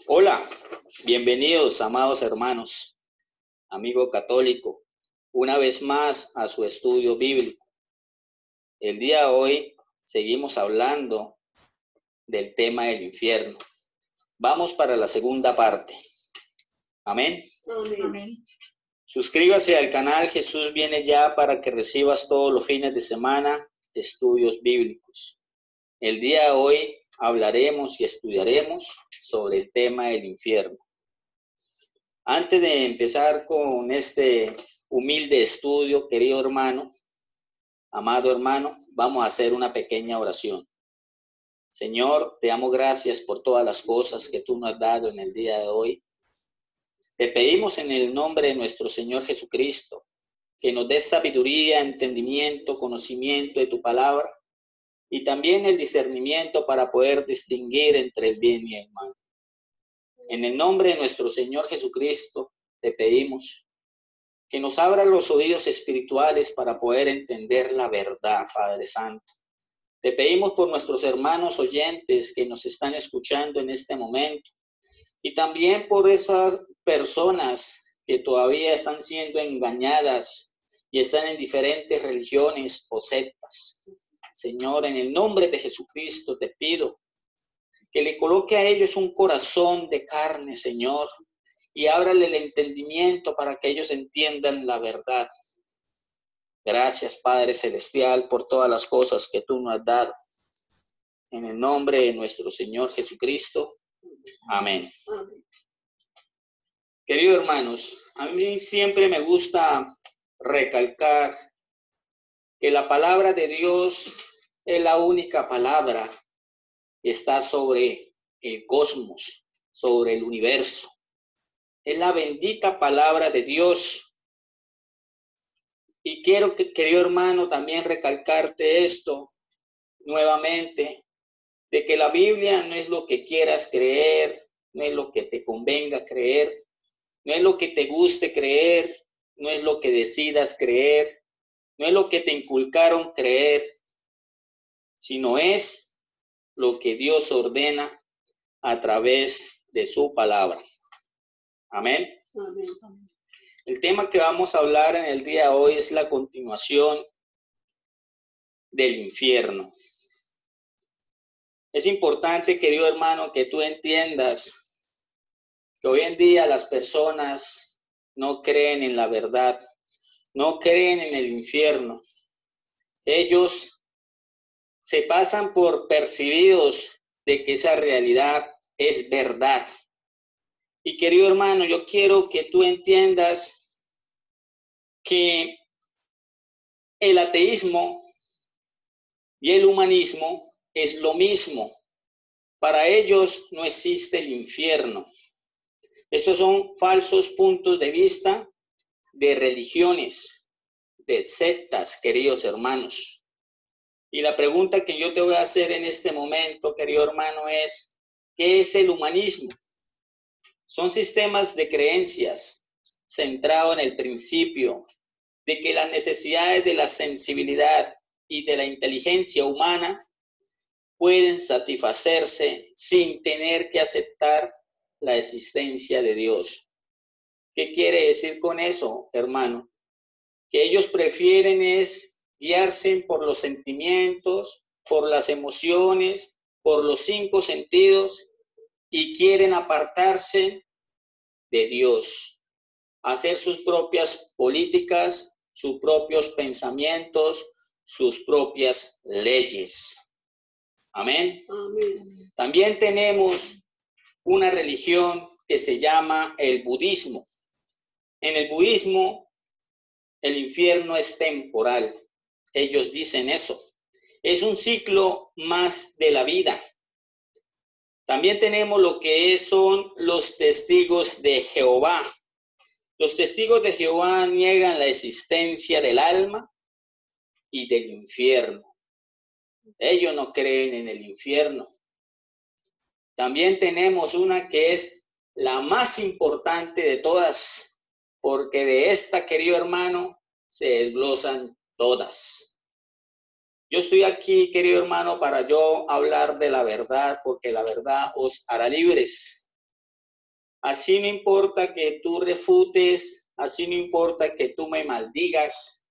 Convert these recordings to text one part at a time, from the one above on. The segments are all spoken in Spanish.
Hola, bienvenidos, amados hermanos, amigo católico, una vez más a su estudio bíblico. El día de hoy seguimos hablando del tema del infierno. Vamos para la segunda parte. Amén. Amén. Suscríbase al canal Jesús viene ya para que recibas todos los fines de semana estudios bíblicos. El día de hoy hablaremos y estudiaremos sobre el tema del infierno. Antes de empezar con este humilde estudio, querido hermano, amado hermano, vamos a hacer una pequeña oración. Señor, te damos gracias por todas las cosas que tú nos has dado en el día de hoy. Te pedimos en el nombre de nuestro Señor Jesucristo que nos des sabiduría, entendimiento, conocimiento de tu palabra y también el discernimiento para poder distinguir entre el bien y el mal. En el nombre de nuestro Señor Jesucristo te pedimos que nos abra los oídos espirituales para poder entender la verdad, Padre Santo. Te pedimos por nuestros hermanos oyentes que nos están escuchando en este momento y también por esas personas que todavía están siendo engañadas y están en diferentes religiones o sectas. Señor, en el nombre de Jesucristo te pido que le coloque a ellos un corazón de carne, Señor, y ábrale el entendimiento para que ellos entiendan la verdad. Gracias, Padre Celestial, por todas las cosas que tú nos has dado. En el nombre de nuestro Señor Jesucristo. Amén. Queridos hermanos, a mí siempre me gusta recalcar que la palabra de Dios es la única palabra que está sobre el cosmos, sobre el universo. Es la bendita palabra de Dios. Y quiero, querido hermano, también recalcarte esto nuevamente, de que la Biblia no es lo que quieras creer, no es lo que te convenga creer, no es lo que te guste creer, no es lo que decidas creer, no es lo que te inculcaron creer, sino es lo que Dios ordena a través de su palabra. Amén. Amén. El tema que vamos a hablar en el día de hoy es la continuación del infierno. Es importante, querido hermano, que tú entiendas que hoy en día las personas no creen en la verdad, no creen en el infierno. Ellos se pasan por percibidos de que esa realidad es verdad. Y querido hermano, yo quiero que tú entiendas que el ateísmo y el humanismo es lo mismo. Para ellos no existe el infierno. Estos son falsos puntos de vista de religiones, de sectas, queridos hermanos. Y la pregunta que yo te voy a hacer en este momento, querido hermano, es, ¿qué es el humanismo? Son sistemas de creencias centrados en el principio de que las necesidades de la sensibilidad y de la inteligencia humana pueden satisfacerse sin tener que aceptar la existencia de Dios. ¿Qué quiere decir con eso, hermano? Que ellos prefieren es guiarse por los sentimientos, por las emociones, por los 5 sentidos y quieren apartarse de Dios, hacer sus propias políticas, sus propios pensamientos, sus propias leyes. Amén. Amén. También tenemos una religión que se llama el budismo. En el budismo, el infierno es temporal. Ellos dicen eso. Es un ciclo más de la vida. También tenemos lo que son los testigos de Jehová. Los testigos de Jehová niegan la existencia del alma y del infierno. Ellos no creen en el infierno. También tenemos una que es la más importante de todas, porque de esta, querido hermano, se desglosan todas. Yo estoy aquí, querido hermano, para yo hablar de la verdad, porque la verdad os hará libres. Así no importa que tú refutes, así no importa que tú me maldigas,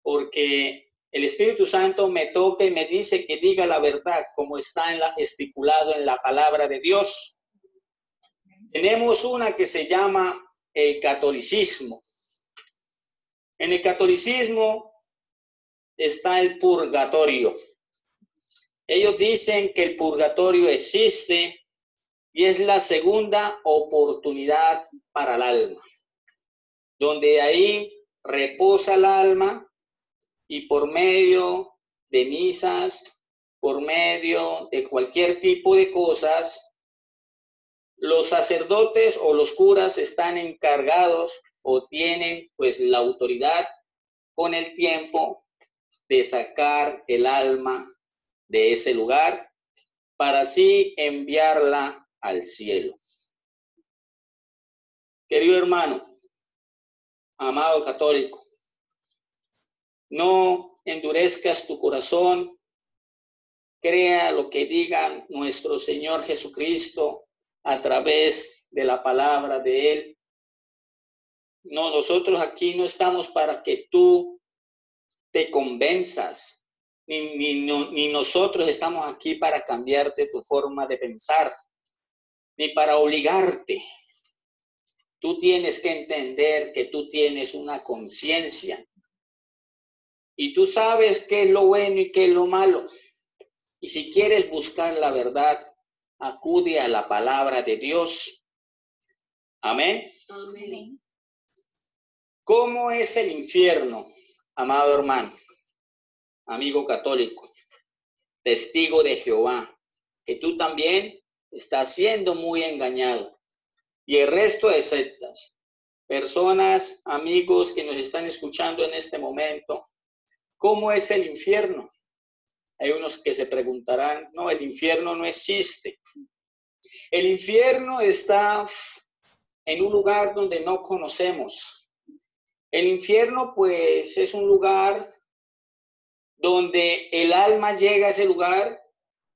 porque el Espíritu Santo me toca y me dice que diga la verdad como está estipulado en la palabra de Dios. Tenemos una que se llama el catolicismo. En el catolicismo está el purgatorio. Ellos dicen que el purgatorio existe y es la segunda oportunidad para el alma, donde ahí reposa el alma y por medio de misas, por medio de cualquier tipo de cosas, los sacerdotes o los curas están encargados o tienen pues la autoridad con el tiempo de sacar el alma de ese lugar para así enviarla al cielo. Querido hermano, amado católico, no endurezcas tu corazón, crea lo que diga nuestro Señor Jesucristo a través de la palabra de Él. No, nosotros aquí no estamos para que tú te convenzas, ni nosotros estamos aquí para cambiarte tu forma de pensar, ni para obligarte. Tú tienes que entender que tú tienes una conciencia y tú sabes qué es lo bueno y qué es lo malo. Y si quieres buscar la verdad, acude a la palabra de Dios. Amén. Amén. ¿Cómo es el infierno, amado hermano, amigo católico, testigo de Jehová? Que tú también estás siendo muy engañado. Y el resto de sectas, personas, amigos que nos están escuchando en este momento, ¿cómo es el infierno? Hay unos que se preguntarán, no, el infierno no existe. El infierno está en un lugar donde no conocemos. El infierno, pues, es un lugar donde el alma llega a ese lugar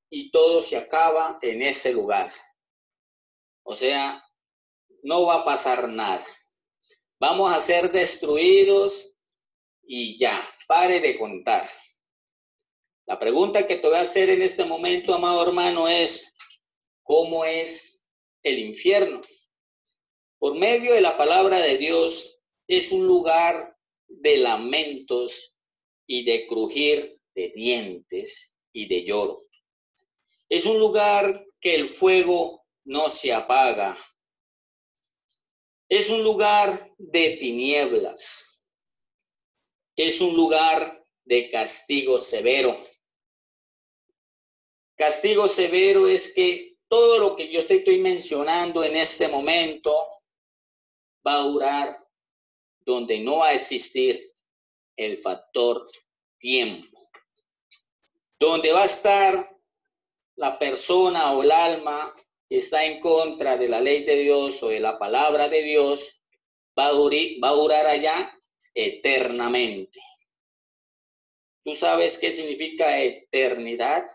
y todo se acaba en ese lugar. O sea, no va a pasar nada. Vamos a ser destruidos y ya, pare de contar. La pregunta que te voy a hacer en este momento, amado hermano, es, ¿cómo es el infierno? Por medio de la palabra de Dios, es un lugar de lamentos y de crujir de dientes y de lloro. Es un lugar que el fuego no se apaga. Es un lugar de tinieblas. Es un lugar de castigo severo. Castigo severo es que todo lo que yo estoy mencionando en este momento va a durar donde no va a existir el factor tiempo. Donde va a estar la persona o el alma que está en contra de la ley de Dios o de la palabra de Dios, va a durar allá eternamente. ¿Tú sabes qué significa eternidad?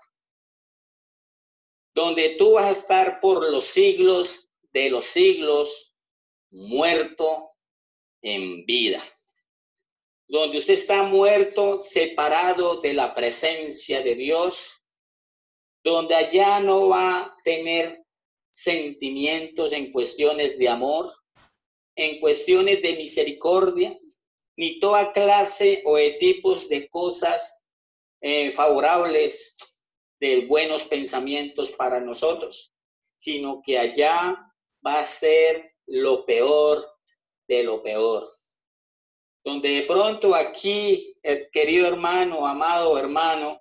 Donde tú vas a estar por los siglos de los siglos, muerto en vida. Donde usted está muerto, separado de la presencia de Dios, donde allá no va a tener sentimientos en cuestiones de amor, en cuestiones de misericordia, ni toda clase o de tipos de cosas favorables de buenos pensamientos para nosotros, sino que allá va a ser lo peor de lo peor. Donde de pronto aquí, querido hermano, amado hermano,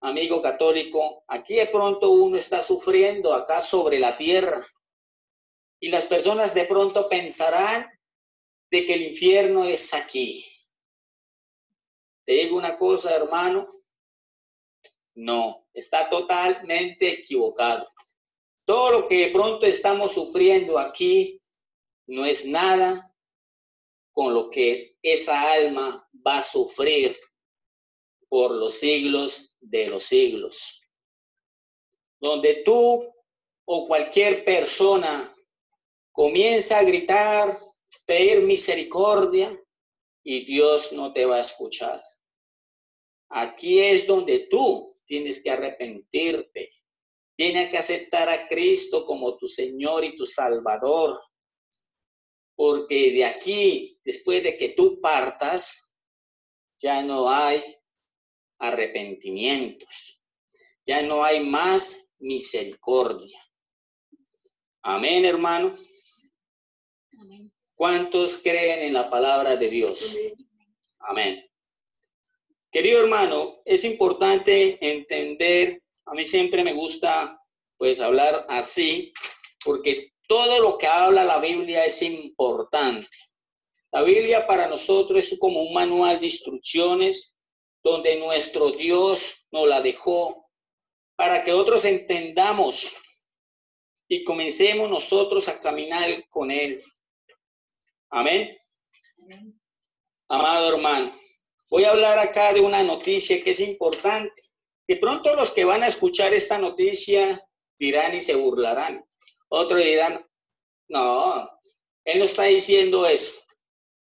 amigo católico, aquí de pronto uno está sufriendo acá sobre la tierra y las personas de pronto pensarán de que el infierno es aquí. Te digo una cosa, hermano, no, está totalmente equivocado. Todo lo que de pronto estamos sufriendo aquí no es nada con lo que esa alma va a sufrir por los siglos de los siglos. Donde tú o cualquier persona comienza a gritar, pedir misericordia y Dios no te va a escuchar. Aquí es donde tú tienes que arrepentirte. Tienes que aceptar a Cristo como tu Señor y tu Salvador. Porque de aquí, después de que tú partas, ya no hay arrepentimientos. Ya no hay más misericordia. Amén, hermanos. Amén. ¿Cuántos creen en la palabra de Dios? Amén. Querido hermano, es importante entender, a mí siempre me gusta pues hablar así, porque todo lo que habla la Biblia es importante. La Biblia para nosotros es como un manual de instrucciones donde nuestro Dios nos la dejó para que otros entendamos y comencemos nosotros a caminar con Él. Amén. Amén. Amado hermano, voy a hablar acá de una noticia que es importante. De pronto los que van a escuchar esta noticia dirán y se burlarán. Otros dirán, no, él no está diciendo eso.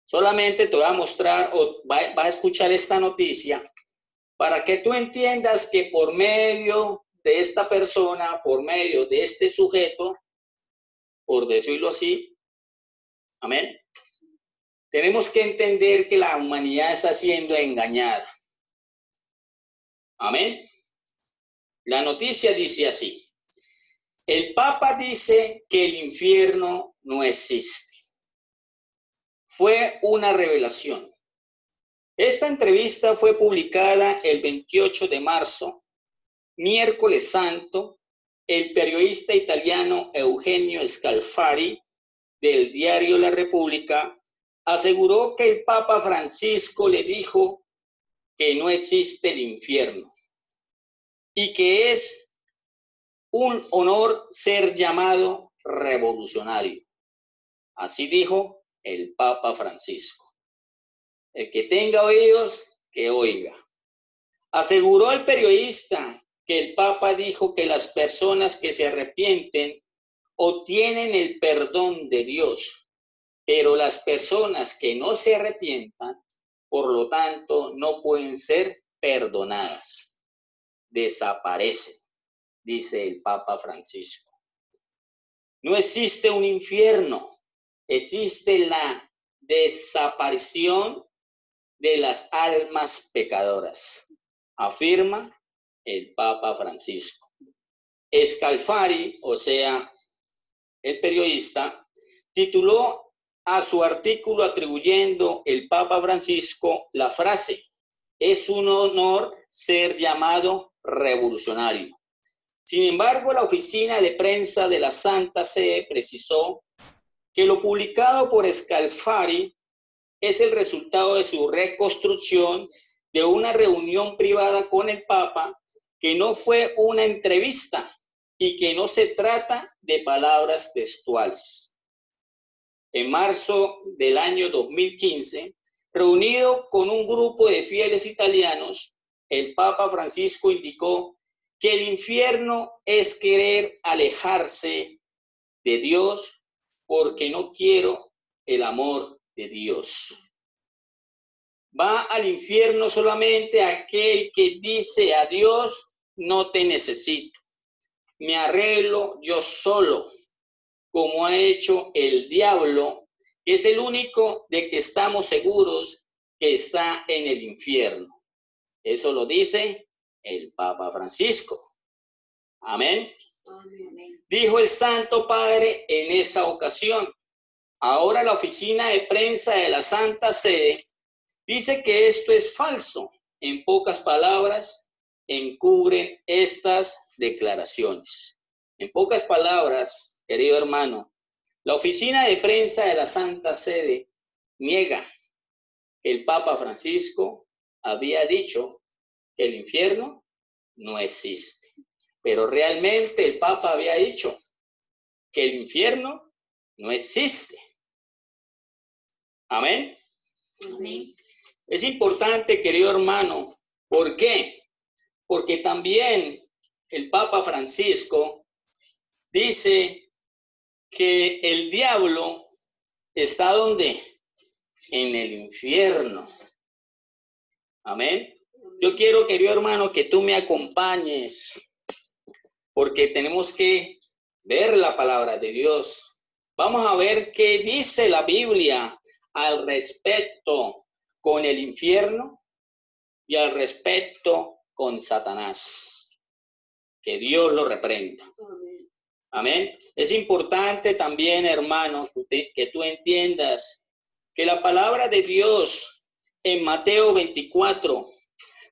Solamente te voy a mostrar o vas a escuchar esta noticia para que tú entiendas que por medio de esta persona, por medio de este sujeto, por decirlo así, amén, tenemos que entender que la humanidad está siendo engañada. Amén. La noticia dice así. El Papa dice que el infierno no existe. Fue una revelación. Esta entrevista fue publicada el 28 de marzo, miércoles santo. El periodista italiano Eugenio Scalfari, del diario La República, aseguró que el Papa Francisco le dijo que no existe el infierno y que es un honor ser llamado revolucionario. Así dijo el Papa Francisco. El que tenga oídos, que oiga. Aseguró el periodista que el Papa dijo que las personas que se arrepienten obtienen el perdón de Dios, pero las personas que no se arrepientan, por lo tanto, no pueden ser perdonadas. Desaparecen, dice el Papa Francisco. No existe un infierno, existe la desaparición de las almas pecadoras, afirma el Papa Francisco. Scalfari, o sea, el periodista, tituló a su artículo atribuyendo el Papa Francisco la frase: es un honor ser llamado revolucionario. Sin embargo, la oficina de prensa de la Santa Sede precisó que lo publicado por Scalfari es el resultado de su reconstrucción de una reunión privada con el Papa, que no fue una entrevista y que no se trata de palabras textuales. En marzo del año 2015, reunido con un grupo de fieles italianos, el Papa Francisco indicó que el infierno es querer alejarse de Dios porque no quiero el amor de Dios. Va al infierno solamente aquel que dice a Dios: no te necesito, me arreglo yo solo, como ha hecho el diablo, que es el único de que estamos seguros que está en el infierno. Eso lo dice el Papa Francisco. Amén. Amén. Dijo el Santo Padre en esa ocasión. Ahora la oficina de prensa de la Santa Sede dice que esto es falso. En pocas palabras, encubren estas declaraciones. En pocas palabras, querido hermano, la oficina de prensa de la Santa Sede niega que el Papa Francisco había dicho que el infierno no existe. Pero realmente el Papa había dicho que el infierno no existe. Amén. Amén. Es importante, querido hermano. ¿Por qué? Porque también el Papa Francisco dice que el diablo está ¿dónde? En el infierno. Amén. Yo quiero, querido hermano, que tú me acompañes, porque tenemos que ver la palabra de Dios. Vamos a ver qué dice la Biblia al respecto con el infierno y al respecto con Satanás. Que Dios lo reprenda. Amén. Es importante también, hermano, que tú entiendas que la palabra de Dios en Mateo 24,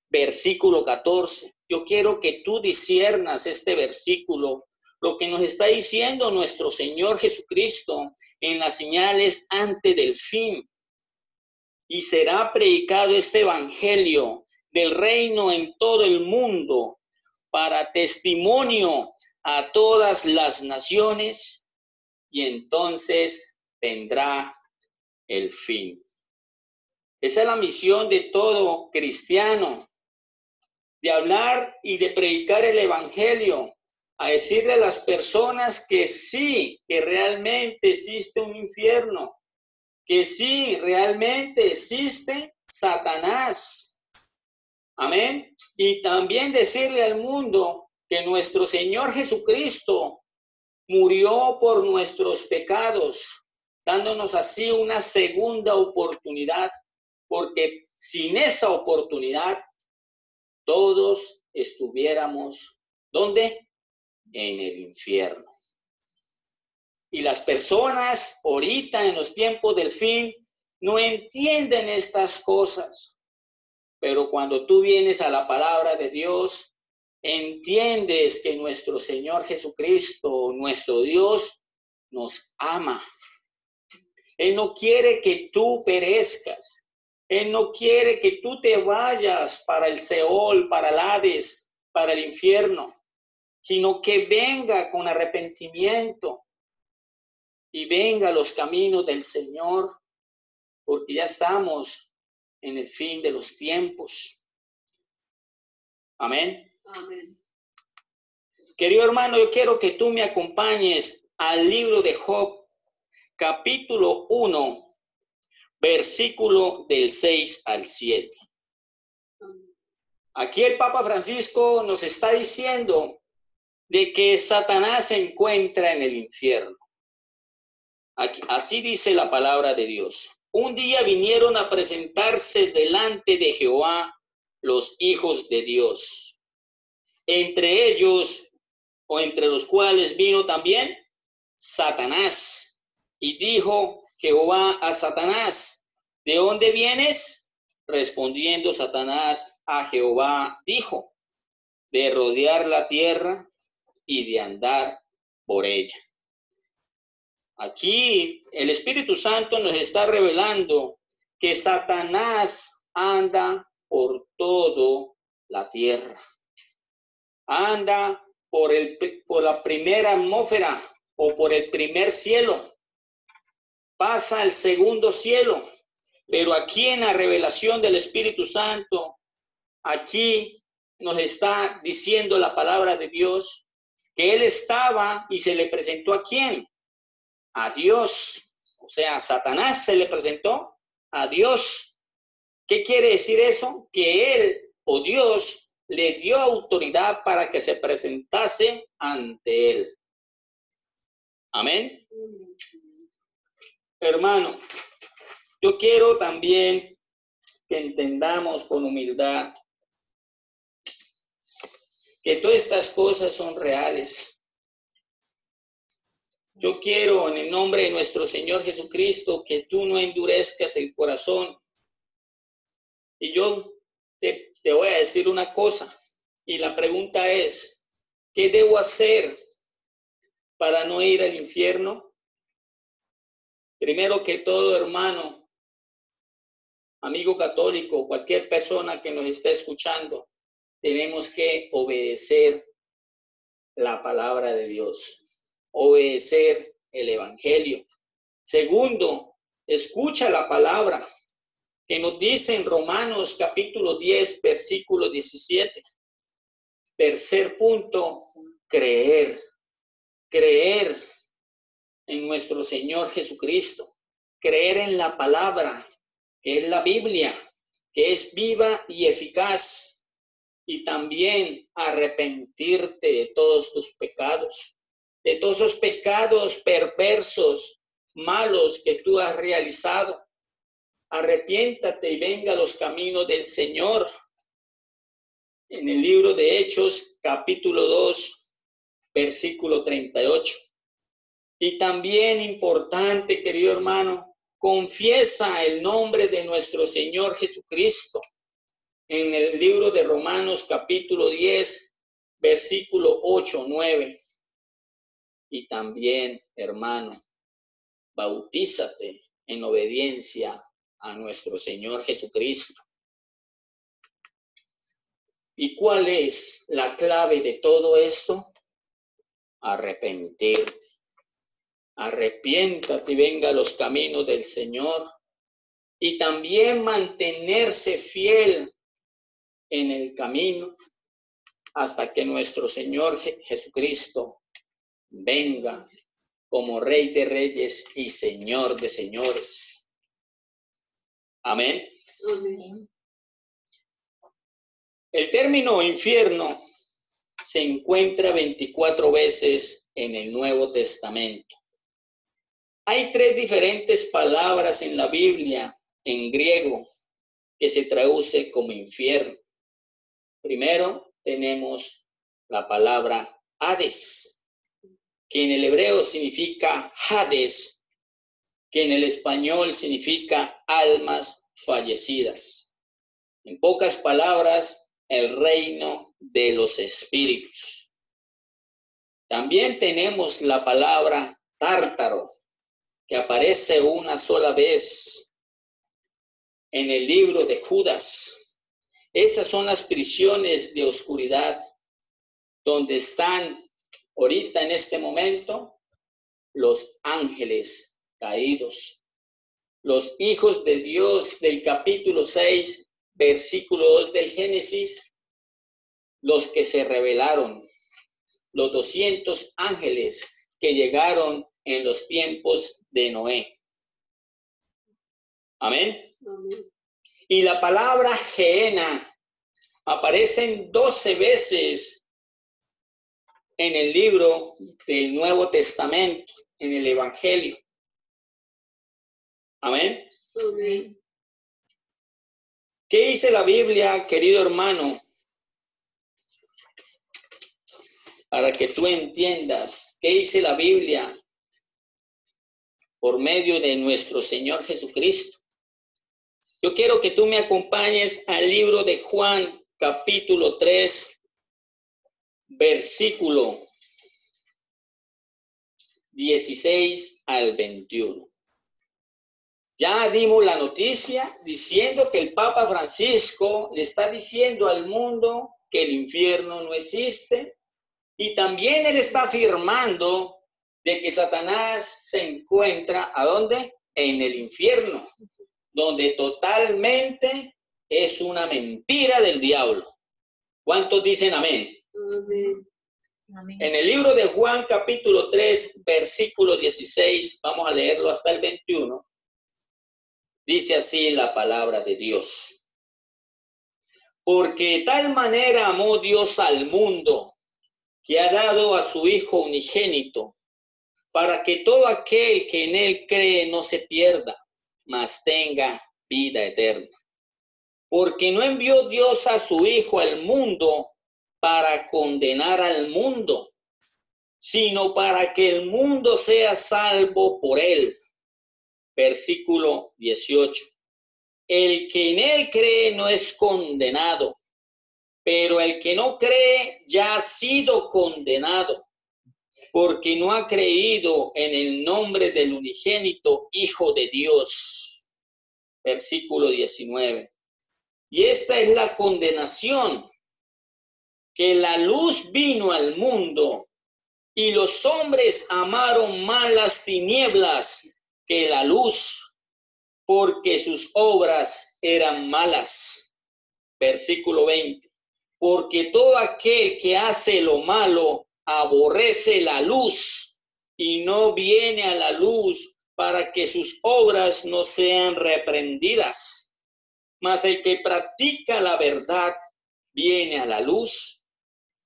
versículo 14, yo quiero que tú disiernas este versículo, lo que nos está diciendo nuestro Señor Jesucristo en las señales antes del fin. Y será predicado este evangelio del reino en todo el mundo para testimonio a todas las naciones, y entonces vendrá el fin. Esa es la misión de todo cristiano, de hablar y de predicar el evangelio, a decirle a las personas que sí, que realmente existe un infierno, que sí, realmente existe Satanás. Amén. Y también decirle al mundo que nuestro Señor Jesucristo murió por nuestros pecados, dándonos así una segunda oportunidad, porque sin esa oportunidad todos estuviéramos, ¿dónde? En el infierno. Y las personas ahorita en los tiempos del fin no entienden estas cosas, pero cuando tú vienes a la palabra de Dios, entiendes que nuestro Señor Jesucristo, nuestro Dios, nos ama. Él no quiere que tú perezcas. Él no quiere que tú te vayas para el Seol, para el Hades, para el infierno, sino que venga con arrepentimiento y venga a los caminos del Señor, porque ya estamos en el fin de los tiempos. Amén. Amén. Querido hermano, yo quiero que tú me acompañes al libro de Job, capítulo 1, versículo del 6 al 7. Aquí el Papa Francisco nos está diciendo de que Satanás se encuentra en el infierno. Aquí, así dice la palabra de Dios. Un día vinieron a presentarse delante de Jehová los hijos de Dios. Entre ellos, o entre los cuales vino también Satanás. Y dijo Jehová a Satanás, ¿de dónde vienes? Respondiendo Satanás a Jehová, dijo, de rodear la tierra y de andar por ella. Aquí el Espíritu Santo nos está revelando que Satanás anda por toda la tierra. Anda por la primera atmósfera o por el primer cielo. Pasa al segundo cielo. Pero aquí en la revelación del Espíritu Santo, aquí nos está diciendo la palabra de Dios que él estaba y se le presentó ¿a quién? A Dios. O sea, Satanás se le presentó a Dios. ¿Qué quiere decir eso? Que él o Dios le dio autoridad para que se presentase ante él. Amén. Hermano, yo quiero también que entendamos con humildad que todas estas cosas son reales. Yo quiero en el nombre de nuestro Señor Jesucristo que tú no endurezcas el corazón. Y yo te voy a decir una cosa, y la pregunta es, ¿qué debo hacer para no ir al infierno? Primero que todo, hermano, amigo católico, cualquier persona que nos esté escuchando, tenemos que obedecer la palabra de Dios, obedecer el evangelio. Segundo, escucha la palabra que nos dice en Romanos capítulo 10, versículo 17. Tercer punto, creer. creer en nuestro Señor Jesucristo, creer en la palabra, que es la Biblia, que es viva y eficaz, y también arrepentirte de todos tus pecados, de todos esos pecados perversos, malos que tú has realizado. Arrepiéntate y venga a los caminos del Señor. En el libro de Hechos, capítulo 2, versículo 38. Y también importante, querido hermano, confiesa el nombre de nuestro Señor Jesucristo. En el libro de Romanos, capítulo 10, versículo 8, 9. Y también, hermano, bautízate en obediencia a nuestro Señor Jesucristo. ¿Y cuál es la clave de todo esto? Arrepentirte. Arrepiéntate y venga a los caminos del Señor. Y también mantenerse fiel en el camino hasta que nuestro Señor Jesucristo venga como Rey de Reyes y Señor de Señores. Amén. Amén. El término infierno se encuentra 24 veces en el Nuevo Testamento. Hay 3 diferentes palabras en la Biblia en griego que se traduce como infierno. Primero tenemos la palabra Hades, que en el hebreo significa Hades, que en el español significa almas fallecidas. En pocas palabras, el reino de los espíritus. También tenemos la palabra Tártaro, que aparece una sola vez en el libro de Judas. Esas son las prisiones de oscuridad donde están ahorita en este momento los ángeles caídos, los hijos de Dios del capítulo 6, versículo 2 del Génesis, los que se rebelaron, los 200 ángeles que llegaron en los tiempos de Noé. Amén. Amén. Y la palabra Gehenna aparece 12 veces en el libro del Nuevo Testamento, en el Evangelio. Amén. Amén. ¿Qué dice la Biblia, querido hermano? Para que tú entiendas, ¿qué dice la Biblia por medio de nuestro Señor Jesucristo? Yo quiero que tú me acompañes al libro de Juan, capítulo 3, versículo 16 al 21. Ya dimos la noticia diciendo que el Papa Francisco le está diciendo al mundo que el infierno no existe, y también él está afirmando de que Satanás se encuentra, ¿a dónde? En el infierno, donde totalmente es una mentira del diablo. ¿Cuántos dicen amén? Amén. Amén. En el libro de Juan, capítulo 3, versículo 16, vamos a leerlo hasta el 21. Dice así la palabra de Dios. Porque de tal manera amó Dios al mundo, que ha dado a su Hijo unigénito, para que todo aquel que en él cree no se pierda, mas tenga vida eterna. Porque no envió Dios a su Hijo al mundo para condenar al mundo, sino para que el mundo sea salvo por él. Versículo 18. El que en él cree no es condenado, pero el que no cree ya ha sido condenado, porque no ha creído en el nombre del unigénito Hijo de Dios. Versículo 19. Y esta es la condenación, que la luz vino al mundo, y los hombres amaron más las tinieblas que la luz, porque sus obras eran malas. Versículo 20. Porque todo aquel que hace lo malo aborrece la luz y no viene a la luz para que sus obras no sean reprendidas. Mas el que practica la verdad viene a la luz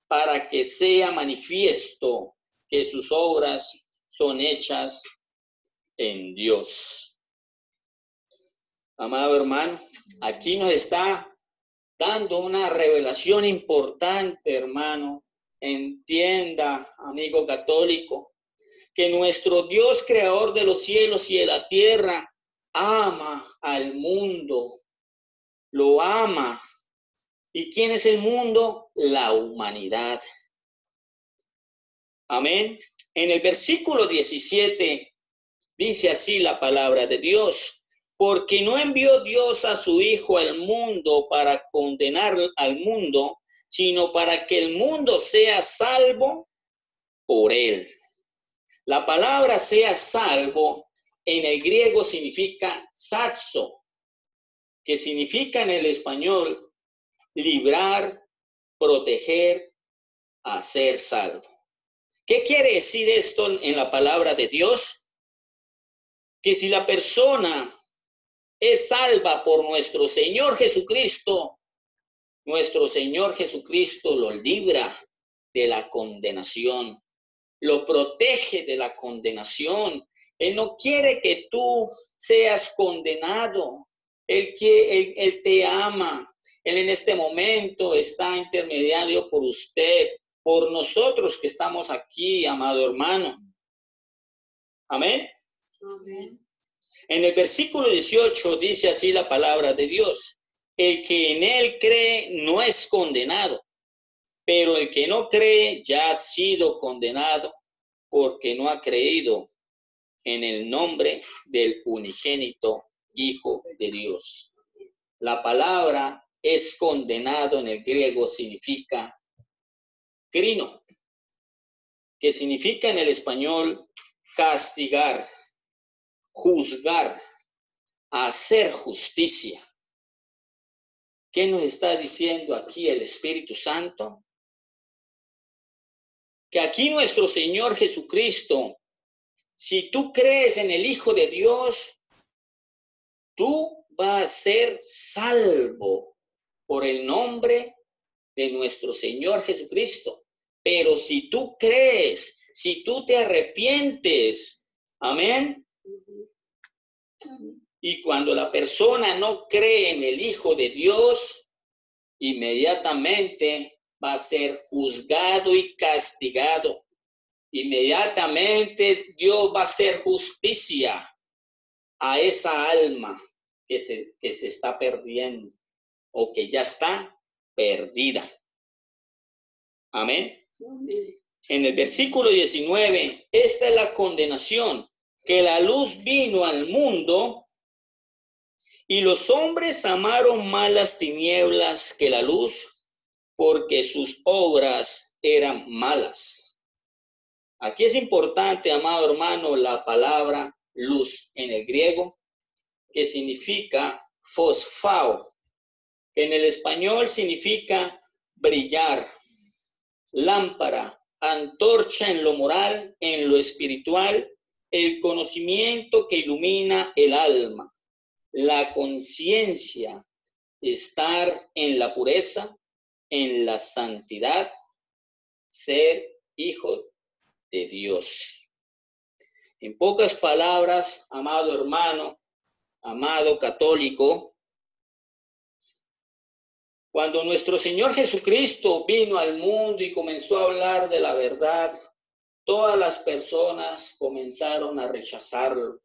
para que sea manifiesto que sus obras son hechas en Dios. Amado hermano, aquí nos está dando una revelación importante, hermano. Entienda, amigo católico, que nuestro Dios, creador de los cielos y de la tierra, ama al mundo, lo ama. ¿Y quién es el mundo? La humanidad. Amén. En el versículo 17 dice así la palabra de Dios: porque no envió Dios a su Hijo al mundo para condenar al mundo, sino para que el mundo sea salvo por él. La palabra sea salvo en el griego significa saxo, que significa en el español librar, proteger, hacer salvo. ¿Qué quiere decir esto en la palabra de Dios? Que si la persona es salva por nuestro Señor Jesucristo, nuestro Señor Jesucristo lo libra de la condenación, lo protege de la condenación. Él no quiere que tú seas condenado. Él te ama. Él en este momento está intermediario por usted, por nosotros que estamos aquí, amado hermano. Amén. Amén. En el versículo 18 dice así la palabra de Dios: el que en él cree no es condenado, pero el que no cree ya ha sido condenado porque no ha creído en el nombre del unigénito Hijo de Dios. La palabra es condenado en el griego significa crino, que significa en el español castigar, juzgar, hacer justicia. ¿Qué nos está diciendo aquí el Espíritu Santo? Que aquí nuestro Señor Jesucristo, si tú crees en el Hijo de Dios, tú vas a ser salvo por el nombre de nuestro Señor Jesucristo. Pero si tú crees, si tú te arrepientes, amén. Y cuando la persona no cree en el Hijo de Dios, inmediatamente va a ser juzgado y castigado. Inmediatamente Dios va a hacer justicia a esa alma que se está perdiendo o que ya está perdida. Amén. En el versículo 19, esta es la condenación, que la luz vino al mundo y los hombres amaron más las tinieblas que la luz, porque sus obras eran malas. Aquí es importante, amado hermano, la palabra luz en el griego, que significa fosfao, que en el español significa brillar, lámpara, antorcha en lo moral, en lo espiritual, el conocimiento que ilumina el alma, la conciencia, estar en la pureza, en la santidad, ser hijo de Dios. En pocas palabras, amado hermano, amado católico, cuando nuestro Señor Jesucristo vino al mundo y comenzó a hablar de la verdad, todas las personas comenzaron a rechazarlo.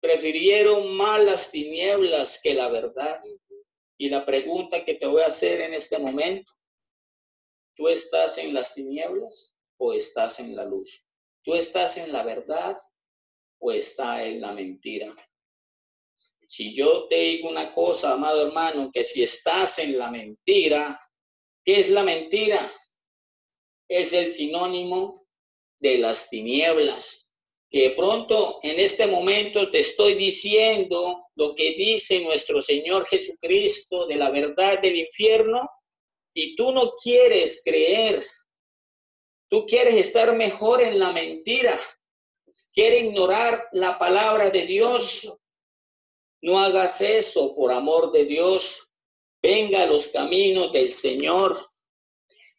Prefirieron más las tinieblas que la verdad. Y la pregunta que te voy a hacer en este momento: ¿tú estás en las tinieblas o estás en la luz? ¿Tú estás en la verdad o estás en la mentira? Si yo te digo una cosa, amado hermano, que si estás en la mentira, ¿qué es la mentira? Es el sinónimo de las tinieblas. Que de pronto en este momento te estoy diciendo lo que dice nuestro Señor Jesucristo de la verdad del infierno y tú no quieres creer. Tú quieres estar mejor en la mentira. Quieres ignorar la palabra de Dios. No hagas eso, por amor de Dios. Venga a los caminos del Señor.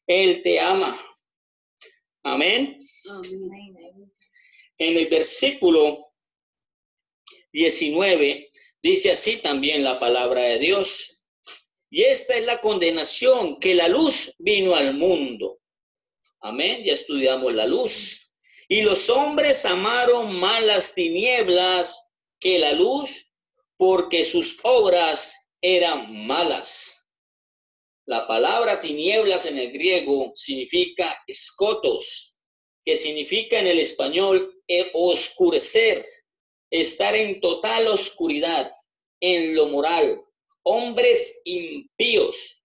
Él te ama. Amén. En el versículo 19 dice así también la palabra de Dios. Y esta es la condenación, que la luz vino al mundo. Amén. Ya estudiamos la luz. Y los hombres amaron más las tinieblas que la luz, porque sus obras eran malas. La palabra tinieblas en el griego significa skotos, que significa en el español oscurecer, estar en total oscuridad, en lo moral. Hombres impíos,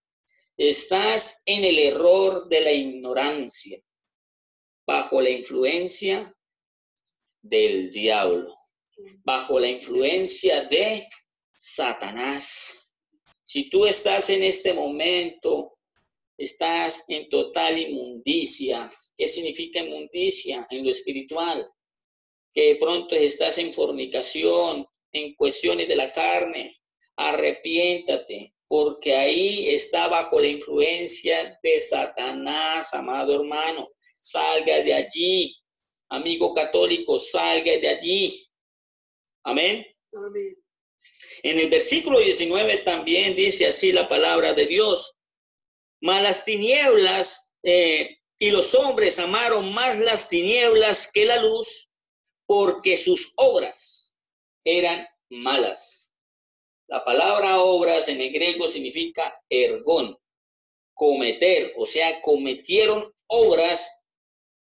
estás en el error de la ignorancia, bajo la influencia del diablo, bajo la influencia de Satanás. Si tú estás en este momento, estás en total inmundicia. ¿Qué significa inmundicia en lo espiritual? Que de pronto estás en fornicación, en cuestiones de la carne. Arrepiéntate, porque ahí está bajo la influencia de Satanás, amado hermano. Salga de allí, amigo católico, salga de allí. Amén. Amén. En el versículo 19 también dice así la palabra de Dios. Mas las tinieblas y los hombres amaron más las tinieblas que la luz, porque sus obras eran malas. La palabra obras en el griego significa ergón, cometer, o sea, cometieron obras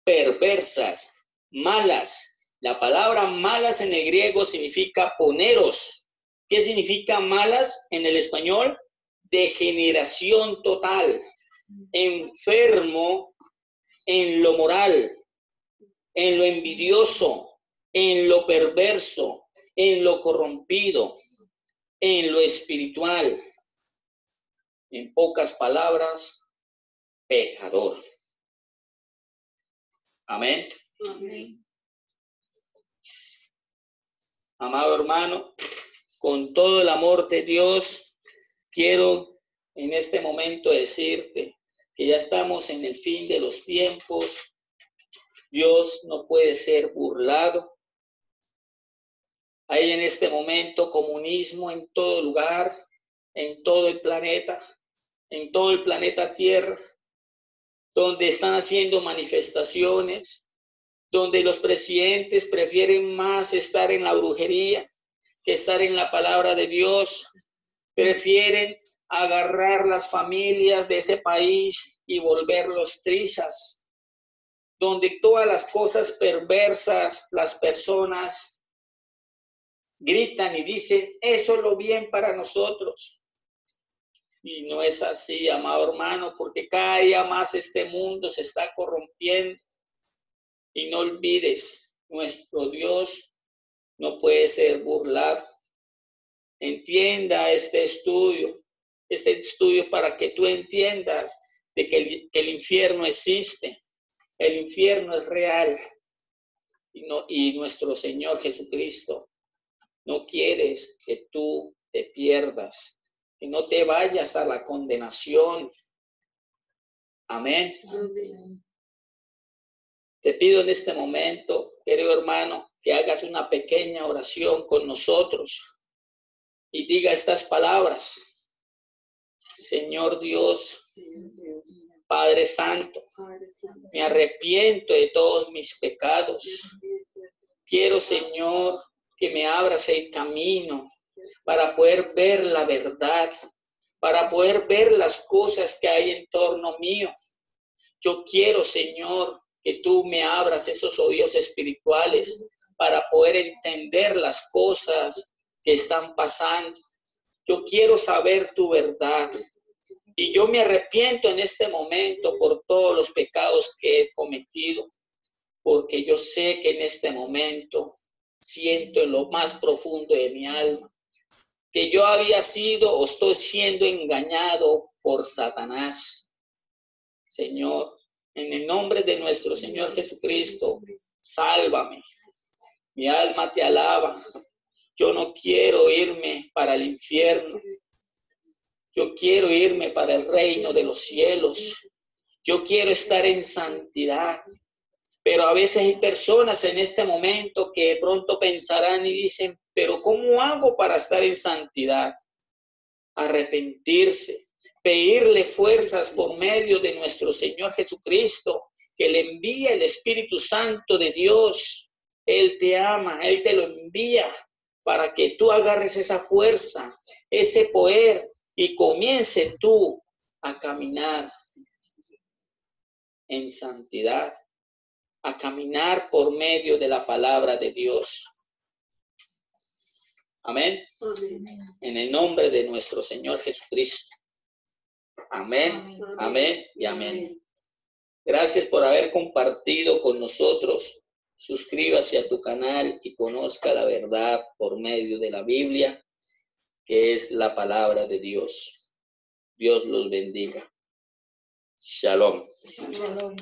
perversas, malas. La palabra malas en el griego significa poneros. ¿Qué significa malas en el español? Degeneración total, enfermo en lo moral, en lo envidioso, en lo perverso, en lo corrompido, en lo espiritual. En pocas palabras, pecador. Amén. Amén. Amado hermano, con todo el amor de Dios, quiero en este momento decirte que ya estamos en el fin de los tiempos. Dios no puede ser burlado. Hay en este momento comunismo en todo lugar, en todo el planeta Tierra, donde están haciendo manifestaciones, donde los presidentes prefieren más estar en la brujería que estar en la palabra de Dios. Prefieren agarrar las familias de ese país y volverlos trizas, donde todas las cosas perversas, las personas gritan y dicen, eso es lo bien para nosotros. Y no es así, amado hermano, porque cada día más este mundo se está corrompiendo. Y no olvides, nuestro Dios no puede ser burlado. Entienda este estudio para que tú entiendas de que el infierno existe. El infierno es real. Y nuestro Señor Jesucristo no quiere que tú te pierdas, que no te vayas a la condenación. Amén. Amén. Te pido en este momento, querido hermano, que hagas una pequeña oración con nosotros y diga estas palabras. Señor Dios, Padre Santo, me arrepiento de todos mis pecados. Quiero, Señor, que me abras el camino para poder ver la verdad, para poder ver las cosas que hay en torno mío. Yo quiero, Señor, que tú me abras esos oídos espirituales para poder entender las cosas que están pasando. Yo quiero saber tu verdad. Y yo me arrepiento en este momento por todos los pecados que he cometido, porque yo sé que en este momento siento en lo más profundo de mi alma que yo había sido o estoy siendo engañado por Satanás. Señor, En el nombre de nuestro Señor Jesucristo, sálvame. Mi alma te alaba. Yo no quiero irme para el infierno. Yo quiero irme para el reino de los cielos. Yo quiero estar en santidad. Pero a veces hay personas en este momento que de pronto pensarán y dicen, pero ¿cómo hago para estar en santidad? Arrepentirse, pedirle fuerzas por medio de nuestro Señor Jesucristo, que le envía el Espíritu Santo de Dios. Él te ama, Él te lo envía para que tú agarres esa fuerza, ese poder y comience tú a caminar en santidad, a caminar por medio de la palabra de Dios. Amén. En el nombre de nuestro Señor Jesucristo. Amén, amén y amén. Gracias por haber compartido con nosotros. Suscríbase a tu canal y conozca la verdad por medio de la Biblia, que es la palabra de Dios. Dios los bendiga. Shalom. Shalom.